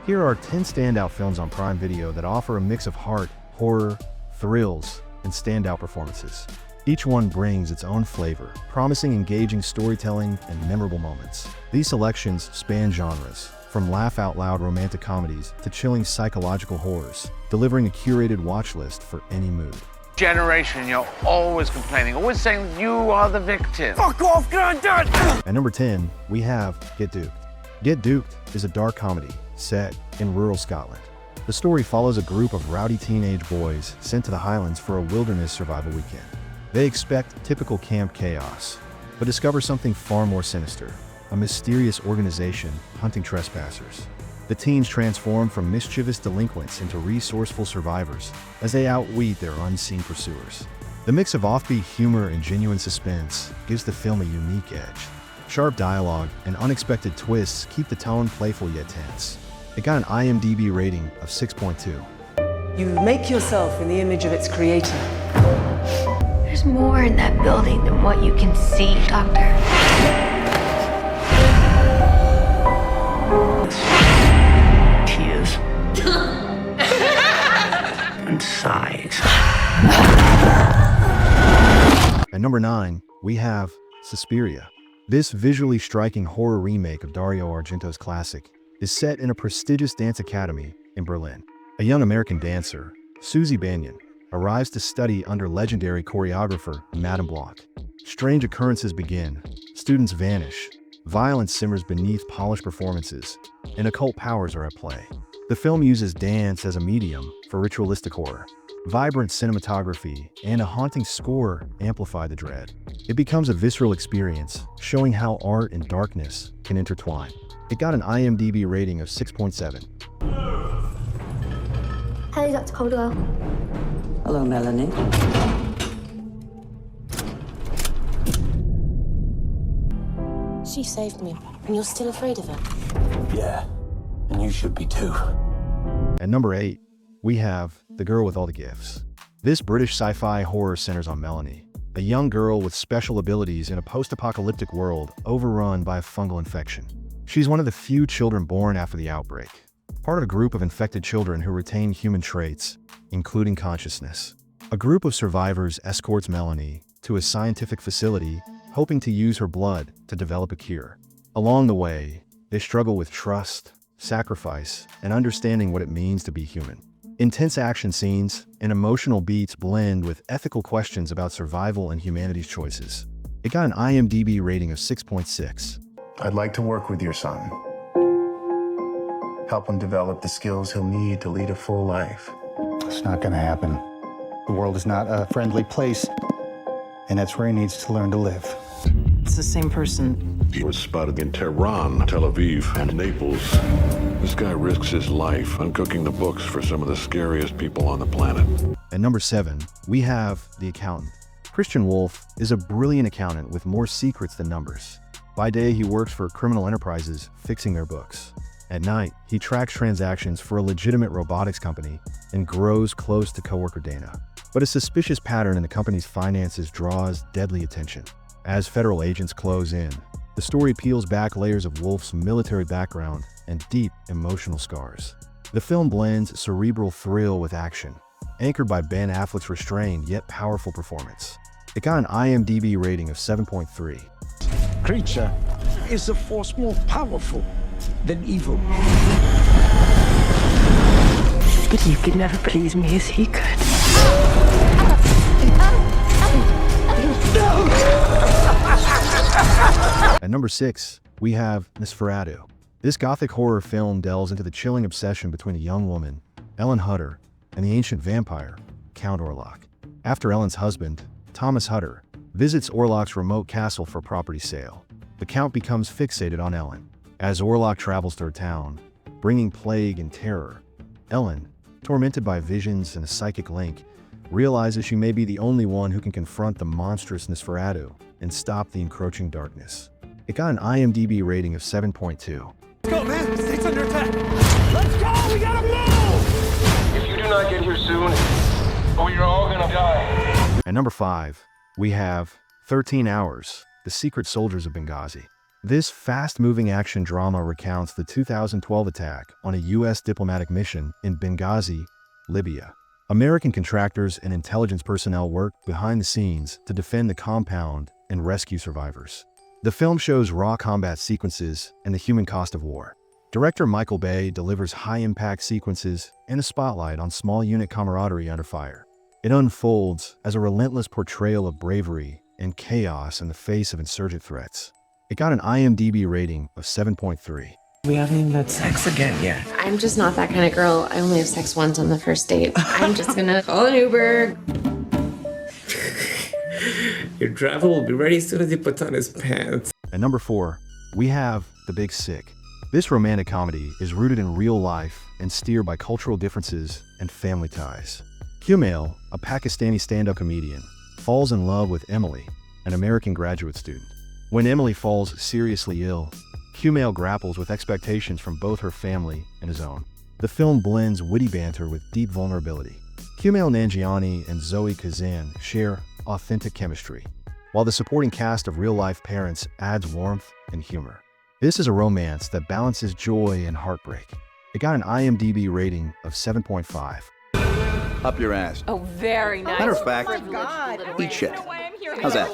Here are 10 standout films on Prime Video that offer a mix of heart, horror, thrills, and standout performances. Each one brings its own flavor, promising engaging storytelling and memorable moments. These selections span genres, from laugh-out-loud romantic comedies to chilling psychological horrors, delivering a curated watch list for any mood. Generation, you're always complaining, always saying you are the victim. Fuck off, God! At number 10, we have Get Duked. Get Duked is a dark comedy set in rural Scotland. The story follows a group of rowdy teenage boys sent to the Highlands for a wilderness survival weekend. They expect typical camp chaos, but discover something far more sinister, a mysterious organization hunting trespassers. The teens transform from mischievous delinquents into resourceful survivors as they outwit their unseen pursuers. The mix of offbeat humor and genuine suspense gives the film a unique edge. Sharp dialogue and unexpected twists keep the tone playful yet tense. It got an IMDb rating of 6.2. You make yourself in the image of its creator. There's more in that building than what you can see, Doctor. She is. And size. At number 9, we have Suspiria. This visually striking horror remake of Dario Argento's classic is set in a prestigious dance academy in Berlin. A young American dancer, Susie Banyan, arrives to study under legendary choreographer Madame Blanc. Strange occurrences begin, students vanish, violence simmers beneath polished performances, and occult powers are at play. The film uses dance as a medium for ritualistic horror. Vibrant cinematography and a haunting score amplify the dread. It becomes a visceral experience, showing how art and darkness can intertwine. It got an IMDb rating of 6.7. Hello, Dr. Caldwell. Hello, Melanie. She saved me, and you're still afraid of her? Yeah, and you should be too. At number 8, we have The Girl with All the Gifts. This British sci-fi horror centers on Melanie, a young girl with special abilities in a post-apocalyptic world overrun by a fungal infection. She's one of the few children born after the outbreak, part of a group of infected children who retain human traits, including consciousness. A group of survivors escorts Melanie to a scientific facility, hoping to use her blood to develop a cure. Along the way, they struggle with trust, sacrifice, and understanding what it means to be human. Intense action scenes and emotional beats blend with ethical questions about survival and humanity's choices. It got an IMDb rating of 6.6. I'd like to work with your son. Help him develop the skills he'll need to lead a full life. It's not going to happen. The world is not a friendly place, and that's where he needs to learn to live. It's the same person. He was spotted in Tehran, Tel Aviv, and Naples. This guy risks his life uncooking the books for some of the scariest people on the planet. At number 7, we have The Accountant. Christian Wolff is a brilliant accountant with more secrets than numbers. By day, he works for criminal enterprises fixing their books. At night, he tracks transactions for a legitimate robotics company and grows close to coworker Dana. But a suspicious pattern in the company's finances draws deadly attention. As federal agents close in, the story peels back layers of Wolff's military background and deep emotional scars. The film blends cerebral thrill with action, anchored by Ben Affleck's restrained yet powerful performance. It got an IMDb rating of 7.3. Creature is a force more powerful than evil. But you could never please me as he could. At number 6, we have Nosferatu. This gothic horror film delves into the chilling obsession between a young woman, Ellen Hutter, and the ancient vampire, Count Orlok. After Ellen's husband, Thomas Hutter, visits Orlok's remote castle for property sale, the Count becomes fixated on Ellen. As Orlok travels to her town, bringing plague and terror, Ellen, tormented by visions and a psychic link, realizes she may be the only one who can confront the monstrous Nosferatu and stop the encroaching darkness. It got an IMDb rating of 7.2. Let's go, man! The state's under attack! Let's go! We gotta move! If you do not get here soon, we are all gonna die. At number 5, we have 13 Hours, The Secret Soldiers of Benghazi. This fast-moving action drama recounts the 2012 attack on a U.S. diplomatic mission in Benghazi, Libya. American contractors and intelligence personnel worked behind the scenes to defend the compound and rescue survivors. The film shows raw combat sequences and the human cost of war. Director Michael Bay delivers high-impact sequences and a spotlight on small unit camaraderie under fire. It unfolds as a relentless portrayal of bravery and chaos in the face of insurgent threats. It got an IMDb rating of 7.3. We haven't even had sex again yet. I'm just not that kind of girl. I only have sex once on the first date. I'm just gonna call an Uber. Your driver will be ready as soon as he puts on his pants. At number 4, we have The Big Sick. This romantic comedy is rooted in real life and steered by cultural differences and family ties. Kumail, a Pakistani stand-up comedian, falls in love with Emily, an American graduate student. When Emily falls seriously ill, Kumail grapples with expectations from both her family and his own. The film blends witty banter with deep vulnerability. Kumail Nanjiani and Zoe Kazan share authentic chemistry, while the supporting cast of real-life parents adds warmth and humor. This is a romance that balances joy and heartbreak. It got an IMDb rating of 7.5. Up your ass. Oh, very nice. Matter of fact, eat shit. How's that?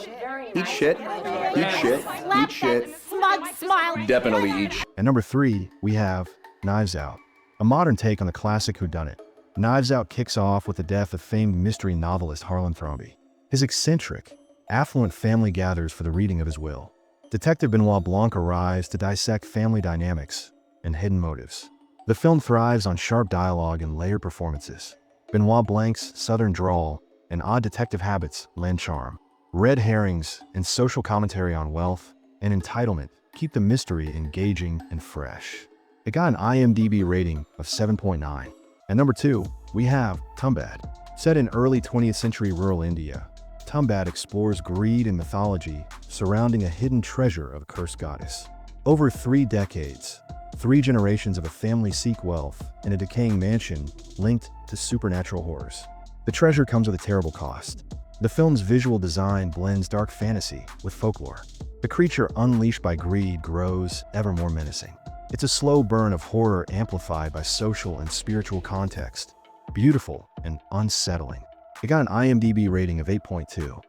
Eat shit, eat shit, eat shit. Smug smile. Definitely eat shit. At number 3, we have Knives Out, a modern take on the classic whodunit. Knives Out kicks off with the death of famed mystery novelist Harlan Thrombey. His eccentric, affluent family gathers for the reading of his will. Detective Benoit Blanc arrives to dissect family dynamics and hidden motives. The film thrives on sharp dialogue and layered performances. Benoit Blanc's southern drawl and odd detective habits lend charm. Red herrings and social commentary on wealth and entitlement keep the mystery engaging and fresh. It got an IMDb rating of 7.9. At number 2, we have Tumbbad. Set in early 20th century rural India, Tumbbad explores greed and mythology surrounding a hidden treasure of a cursed goddess. Over 3 decades, 3 generations of a family seek wealth in a decaying mansion linked to supernatural horrors. The treasure comes with a terrible cost. The film's visual design blends dark fantasy with folklore. The creature unleashed by greed grows ever more menacing. It's a slow burn of horror amplified by social and spiritual context. Beautiful and unsettling. It got an IMDb rating of 8.2.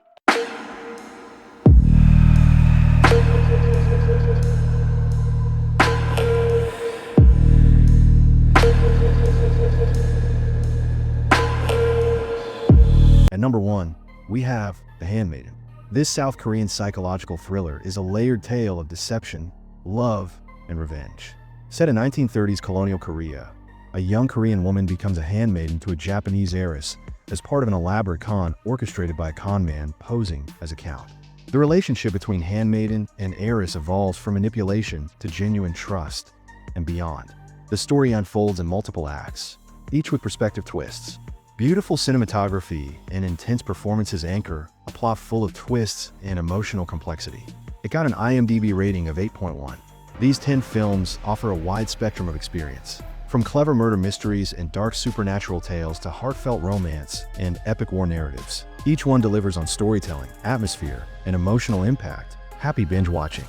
At number 1, we have The Handmaiden. This South Korean psychological thriller is a layered tale of deception, love, and revenge. Set in 1930s colonial Korea, a young Korean woman becomes a handmaiden to a Japanese heiress as part of an elaborate con orchestrated by a con man posing as a count. The relationship between handmaiden and heiress evolves from manipulation to genuine trust and beyond. The story unfolds in multiple acts, each with perspective twists. Beautiful cinematography and intense performances anchor a plot full of twists and emotional complexity. It got an IMDb rating of 8.1. These 10 films offer a wide spectrum of experience, from clever murder mysteries and dark supernatural tales to heartfelt romance and epic war narratives. Each one delivers on storytelling, atmosphere, and emotional impact. Happy binge watching.